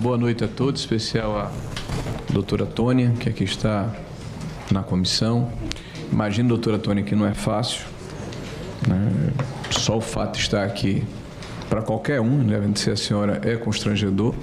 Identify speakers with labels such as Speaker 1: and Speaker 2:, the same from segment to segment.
Speaker 1: Boa noite a todos, em especial a doutora Tônia, que aqui está na comissão. Imagino, doutora Tônia, que não é fácil, né? Só o fato de estar aqui, para qualquer um, devem ser a senhora, é constrangedor.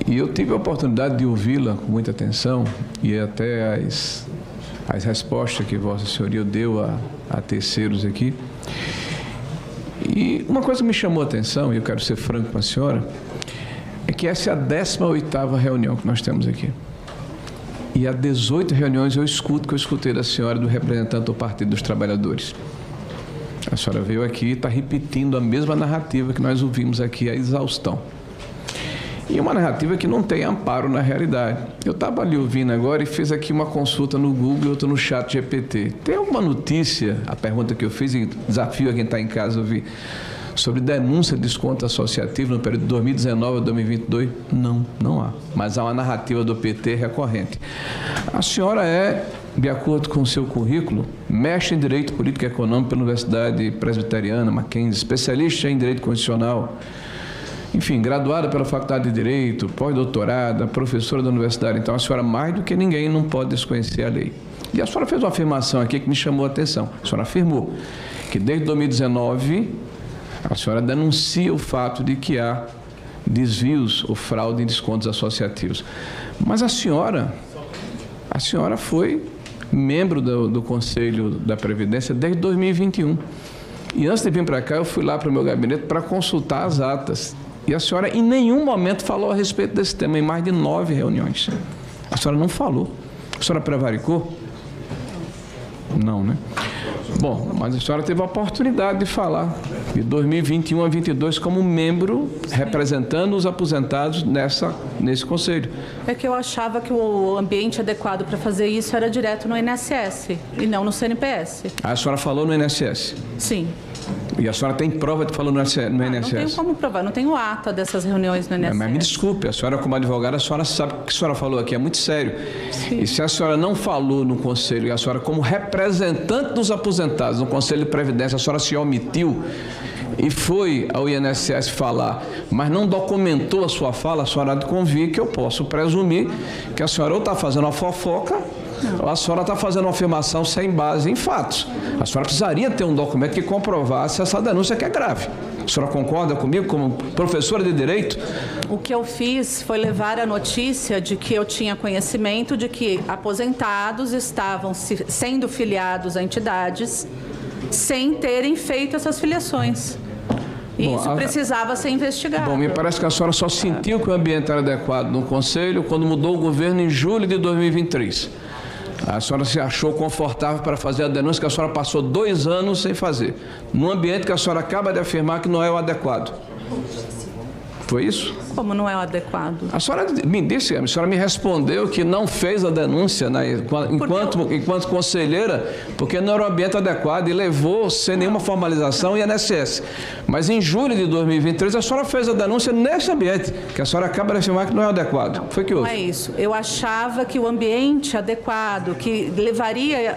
Speaker 1: E eu tive a oportunidade de ouvi-la com muita atenção e até as respostas que Vossa Senhoria deu a terceiros aqui. E uma coisa que me chamou a atenção, e eu quero ser franco com a senhora, é que essa é a 18ª reunião que nós temos aqui. E há 18 reuniões eu escutei da senhora, do representante do Partido dos Trabalhadores. A senhora veio aqui e está repetindo a mesma narrativa que nós ouvimos aqui, a exaustão. E uma narrativa que não tem amparo na realidade. Eu estava ali ouvindo agora e fiz aqui uma consulta no Google e outra no chat GPT. Tem alguma notícia, a pergunta que eu fiz, e desafio a quem está em casa a ouvir, sobre denúncia de desconto associativo no período de 2019 a 2022? Não há. Mas há uma narrativa do PT recorrente. A senhora é, de acordo com o seu currículo, mestre em Direito Político e Econômico pela Universidade Presbiteriana, Mackenzie, especialista em Direito Constitucional, enfim, graduada pela Faculdade de Direito, pós-doutorada, professora da universidade. Então, a senhora, mais do que ninguém, não pode desconhecer a lei. E a senhora fez uma afirmação aqui que me chamou a atenção. A senhora afirmou que desde 2019... a senhora denuncia o fato de que há desvios ou fraude em descontos associativos. Mas a senhora foi membro do Conselho da Previdência desde 2021. E antes de vir para cá, eu fui lá para o meu gabinete para consultar as atas. E a senhora em nenhum momento falou a respeito desse tema, em mais de 9 reuniões. A senhora não falou. A senhora prevaricou? Não, né? Bom, mas a senhora teve a oportunidade de falar de 2021 a 2022 como membro representando os aposentados nesse conselho. É que eu achava que o ambiente adequado para fazer isso era direto no INSS e não no CNPS. A senhora falou no INSS? Sim. E a senhora tem prova de falar no INSS? Não tenho como provar, não tenho ata dessas reuniões no INSS. Mas me desculpe, a senhora como advogada, a senhora sabe que o que a senhora falou aqui é muito sério. Sim. E se a senhora não falou no conselho, e a senhora como representante dos aposentados no Conselho de Previdência, a senhora se omitiu e foi ao INSS falar, mas não documentou a sua fala, a senhora há de convir que eu posso presumir que a senhora ou está fazendo uma fofoca, ou a senhora está fazendo uma afirmação sem base em fatos. A senhora precisaria ter um documento que comprovasse essa denúncia que é grave. A senhora concorda comigo como professora de Direito? O que eu fiz foi levar a notícia de que eu tinha conhecimento de que aposentados estavam sendo filiados a entidades sem terem feito essas filiações. E isso precisava ser investigado. Bom, me parece que a senhora só sentiu que o ambiente era adequado no Conselho quando mudou o governo em julho de 2023. A senhora se achou confortável para fazer a denúncia que a senhora passou 2 anos sem fazer, num ambiente que a senhora acaba de afirmar que não é o adequado. Foi isso? Como não é o adequado? A senhora me disse, a senhora me respondeu que não fez a denúncia, né, enquanto conselheira, porque não era o ambiente adequado e levou sem nenhuma formalização o INSS. Mas em julho de 2023, a senhora fez a denúncia nesse ambiente, que a senhora acaba de afirmar que não é adequado. Não, foi que houve? Não é isso. Eu achava que o ambiente adequado, que levaria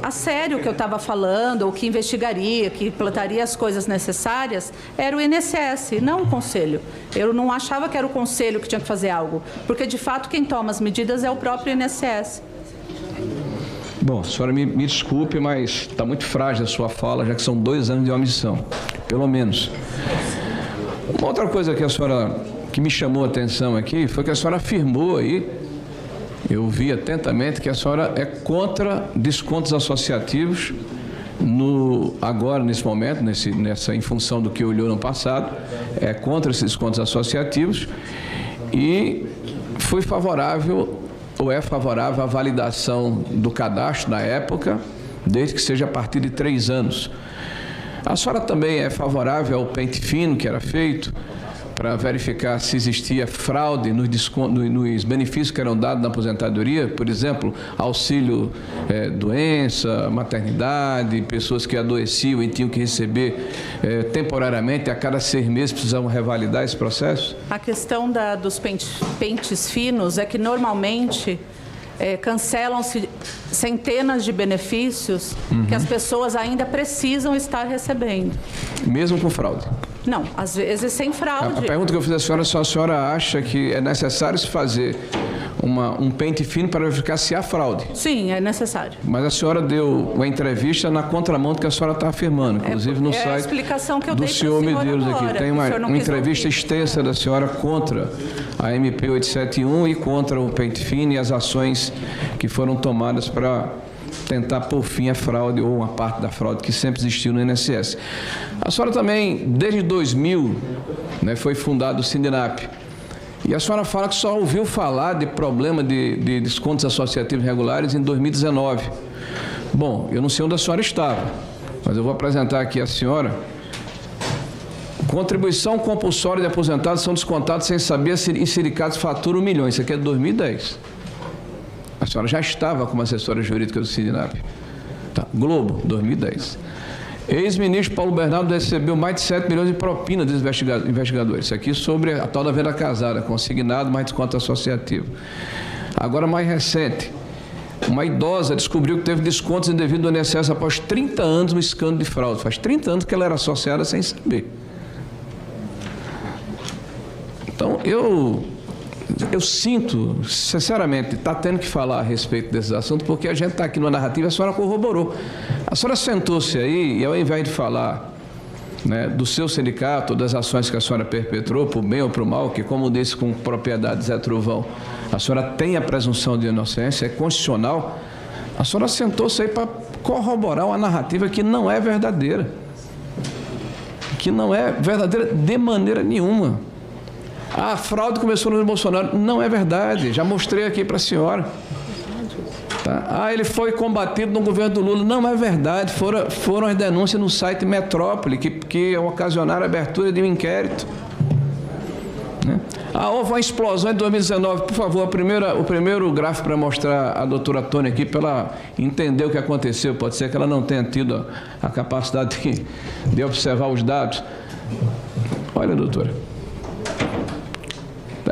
Speaker 1: a sério o que eu estava falando, ou que investigaria, que plantaria as coisas necessárias, era o INSS, não o Conselho. Eu não achava que era o Conselho que tinha que fazer algo, porque, de fato, quem toma as medidas é o próprio INSS. Bom, a senhora me desculpe, mas está muito frágil a sua fala, já que são 2 anos de omissão, pelo menos. Uma outra coisa que me chamou a atenção aqui foi que a senhora afirmou aí, eu vi atentamente, que a senhora é contra descontos associativos agora, nesse momento, em função do que olhou no passado, é contra esses descontos associativos e foi favorável ou é favorável à validação do cadastro na época, desde que seja a partir de 3 anos. A senhora também é favorável ao pente fino que era feito para verificar se existia fraude nos benefícios que eram dados na aposentadoria, por exemplo, auxílio doença, maternidade, pessoas que adoeciam e tinham que receber temporariamente, a cada 6 meses precisavam revalidar esse processo? A questão dos pentes finos é que normalmente cancelam-se centenas de benefícios que as pessoas ainda precisam estar recebendo. Mesmo com fraude?
Speaker 2: Não, às vezes sem fraude.
Speaker 1: A pergunta que eu fiz à senhora é se a senhora acha que é necessário se fazer um pente fino para verificar se há fraude.
Speaker 2: Sim, é necessário.
Speaker 1: Mas a senhora deu uma entrevista na contramão do que a senhora está afirmando, inclusive no site
Speaker 2: a explicação que eu
Speaker 1: do
Speaker 2: dei
Speaker 1: senhor Medeiros
Speaker 2: agora,
Speaker 1: aqui. Tem uma entrevista extensa da senhora contra a MP 871 e contra o pente fino e as ações que foram tomadas para tentar pôr fim à fraude ou uma parte da fraude que sempre existiu no INSS. A senhora também, desde 2000, né, foi fundado o Sindinap. E a senhora fala que só ouviu falar de problema de descontos associativos regulares em 2019. Bom, eu não sei onde a senhora estava, mas eu vou apresentar aqui à senhora. Contribuição compulsória de aposentados são descontados sem saber se em sindicatos faturam milhões. Isso aqui é de 2010. A senhora já estava como assessora jurídica do Sindinap. Tá. Globo, 2010. Ex-ministro Paulo Bernardo recebeu mais de 7 milhões de propina dos investigadores. Isso aqui sobre a tal da venda casada, consignado, mais desconto associativo. Agora, mais recente, uma idosa descobriu que teve descontos indevidos do INSS após 30 anos no escândalo de fraude. Faz 30 anos que ela era associada sem saber. Então, eu sinto, sinceramente, está tendo que falar a respeito desses assuntos, porque a gente está aqui numa narrativa e a senhora corroborou. A senhora sentou-se aí e, ao invés de falar, né, do seu sindicato, das ações que a senhora perpetrou, por bem ou por mal, que, como disse com propriedade Zé Trovão, a senhora tem a presunção de inocência, é constitucional, a senhora sentou-se aí para corroborar uma narrativa que não é verdadeira. Que não é verdadeira de maneira nenhuma. A fraude começou no Bolsonaro. Não é verdade. Já mostrei aqui para a senhora. Tá? Ele foi combatido no governo do Lula. Não é verdade. Foram as denúncias no site Metrópole que ocasionaram a abertura de um inquérito. Né? Houve uma explosão em 2019. Por favor, o primeiro gráfico para mostrar a doutora Tônia aqui, para ela entender o que aconteceu. Pode ser que ela não tenha tido a capacidade de observar os dados. Olha, doutora.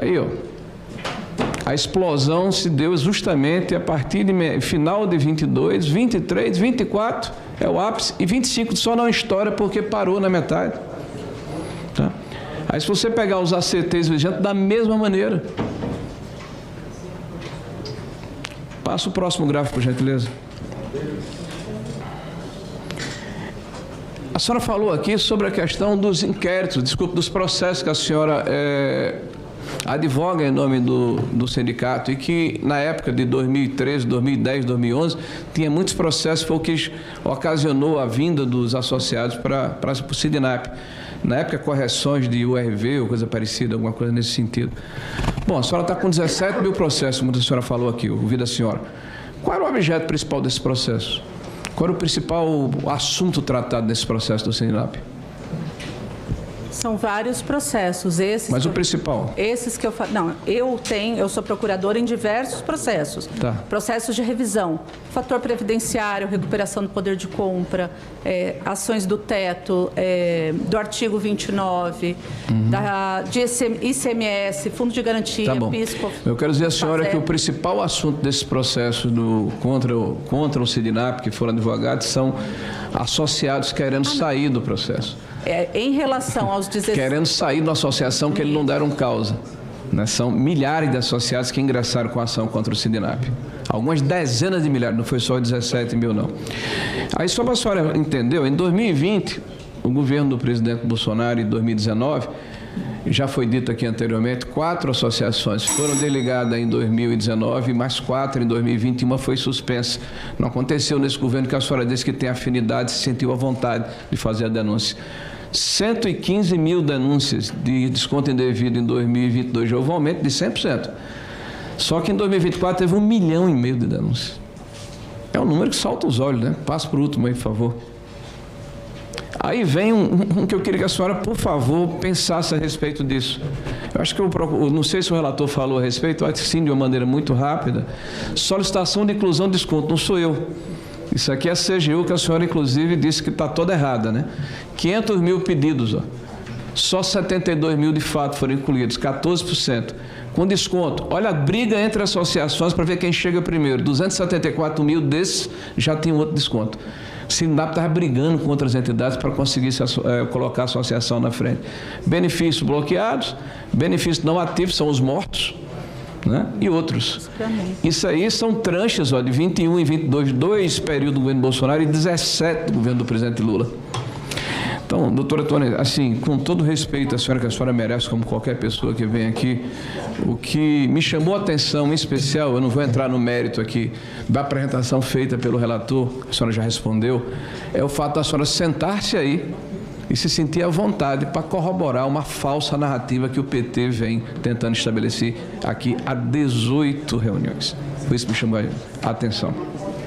Speaker 1: Aí, ó, a explosão se deu justamente a partir de final de 22, 23, 24 é o ápice e 25 só não estoura porque parou na metade. Tá? Aí se você pegar os ACTs vigentes da mesma maneira. Passa o próximo gráfico, por gentileza. A senhora falou aqui sobre a questão dos inquéritos, desculpe, dos processos que a senhora advoga em nome do sindicato e que na época de 2013, 2010, 2011 tinha muitos processos, foi o que ocasionou a vinda dos associados para o Sindinap. Na época, correções de URV ou coisa parecida, alguma coisa nesse sentido. Bom, a senhora está com 17 mil processos, como a senhora falou aqui, ouvi da senhora. Qual era o objeto principal desse processo? Qual era o principal assunto tratado nesse processo do Sindinap?
Speaker 2: São vários processos.
Speaker 1: Mas o principal?
Speaker 2: Esses que eu falo. Não, eu sou procuradora em diversos processos. Tá. Processos de revisão, fator previdenciário, recuperação do poder de compra, ações do teto, do artigo 29, de ICMS, Fundo de Garantia,
Speaker 1: tá bom.
Speaker 2: PIS.
Speaker 1: Eu quero dizer à senhora que o principal assunto desse processo contra o Sindinap, que foram advogados, são associados querendo sair do processo.
Speaker 2: Em relação aos 16...
Speaker 1: Querendo sair da associação que eles não deram causa. Né? São milhares de associados que ingressaram com a ação contra o Sindinap. Algumas dezenas de milhares, não foi só 17 mil, não. Aí, só para a senhora entender, em 2020, o governo do presidente Bolsonaro, em 2019, já foi dito aqui anteriormente, 4 associações foram delegadas em 2019, mais 4 em 2020, uma foi suspensa. Não aconteceu nesse governo que a senhora disse que tem afinidade, se sentiu à vontade de fazer a denúncia. 115 mil denúncias de desconto indevido em 2022, já houve um aumento de 100%. Só que em 2024 teve 1,5 milhão de denúncias. É um número que salta os olhos, né? Passa para o último aí, por favor. Aí vem um que eu queria que a senhora, por favor, pensasse a respeito disso. Eu acho que não sei se o relator falou a respeito, eu acho que sim, de uma maneira muito rápida. Solicitação de inclusão de desconto, não sou eu. Isso aqui é a CGU, que a senhora, inclusive, disse que está toda errada, né? 500 mil pedidos, ó. Só 72 mil, de fato, foram incluídos, 14%. Com desconto. Olha a briga entre associações para ver quem chega primeiro. 274 mil desses já tem outro desconto. Sindicato estava brigando com outras entidades para conseguir colocar a associação na frente. Benefícios bloqueados, benefícios não ativos, são os mortos, né? E outros. Isso aí são tranches, ó, de 21 e 22, 2 períodos do governo Bolsonaro e 17 do governo do presidente Lula. Então, doutora Tônia, assim, com todo respeito à senhora, que a senhora merece, como qualquer pessoa que vem aqui, o que me chamou a atenção, em especial, eu não vou entrar no mérito aqui da apresentação feita pelo relator, a senhora já respondeu, é o fato da senhora sentar-se aí e se sentir à vontade para corroborar uma falsa narrativa que o PT vem tentando estabelecer aqui há 18 reuniões. Por isso me chamou a atenção.